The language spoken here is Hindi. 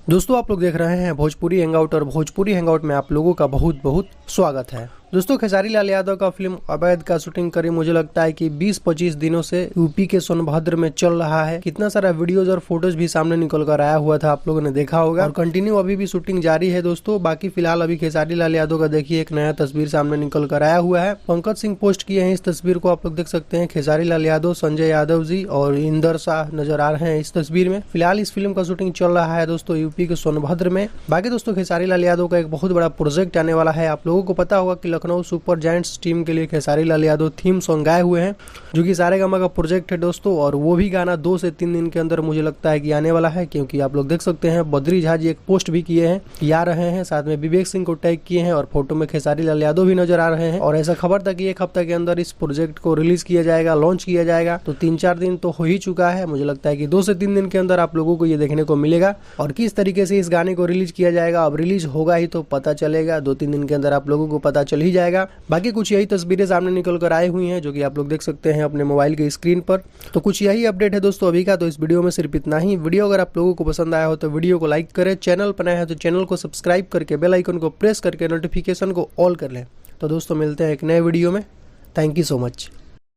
दोस्तों आप लोग देख रहे हैं भोजपुरी हैंगआउट और भोजपुरी हैंगआउट में आप लोगों का बहुत बहुत स्वागत है। दोस्तों खेसारी लाल यादव का फिल्म अवैध का शूटिंग करीब मुझे लगता है कि 20-25 दिनों से यूपी के सोनभद्र में चल रहा है। कितना सारा वीडियोज और फोटोज भी सामने निकल कर आया हुआ था, आप लोगों ने देखा होगा और कंटिन्यू अभी भी शूटिंग जारी है दोस्तों। बाकी फिलहाल अभी खेसारी लाल यादव का देखिए एक नया तस्वीर सामने निकल कर आया हुआ है। पंकज सिंह पोस्ट किए हैं इस तस्वीर को, आप लोग देख सकते हैं। खेसारी लाल यादव, संजय यादव जी और इंदर शाह नजर आ रहे हैं इस तस्वीर में। फिलहाल इस फिल्म का शूटिंग चल रहा है दोस्तों यूपी के सोनभद्र में। बाकी दोस्तों खेसारी लाल यादव का एक बहुत बड़ा प्रोजेक्ट आने वाला है। आप लोगों को पता होगा कि लखनऊ सुपर जायंट्स टीम के लिए खेसारी लाल यादव थीम सॉन्ग गाए हुए हैं, जो कि सारेगामा का प्रोजेक्ट है दोस्तों। और वो भी गाना 2 से 3 दिन के अंदर मुझे लगता है कि आने वाला है, क्योंकि आप लोग देख सकते हैं बद्री झा जी एक पोस्ट भी किए हैं कि आ रहे हैं, साथ में विवेक सिंह को टैग किए हैं और फोटो में खेसारी लाल यादव भी नजर आ रहे हैं। और ऐसा खबर था कि 1 हफ्ते के अंदर इस प्रोजेक्ट को रिलीज किया जाएगा, लॉन्च किया जाएगा। तो 3-4 दिन तो हो ही चुका है। मुझे लगता है कि 2 से 3 दिन के अंदर आप लोगों को ये देखने को मिलेगा। और किस तरीके से इस गाने को रिलीज किया जाएगा, अब रिलीज होगा ही तो पता चलेगा। 2-3 दिन के अंदर आप लोगों को पता चल ही जाएगा। बाकी कुछ यही तस्वीरें सामने निकल कर आई हुई हैं, जो कि आप लोग देख सकते हैं अपने मोबाइल के स्क्रीन पर। तो कुछ यही अपडेट है दोस्तों अभी का। तो इस वीडियो में सिर्फ इतना ही। वीडियो अगर आप लोगों को पसंद आया हो तो वीडियो को लाइक करें, चैनल पर नया है तो चैनल को सब्सक्राइब करके बेल आइकन को प्रेस करके नोटिफिकेशन को ऑल कर लें। तो दोस्तों मिलते हैं एक नए वीडियो में। Thank you so much.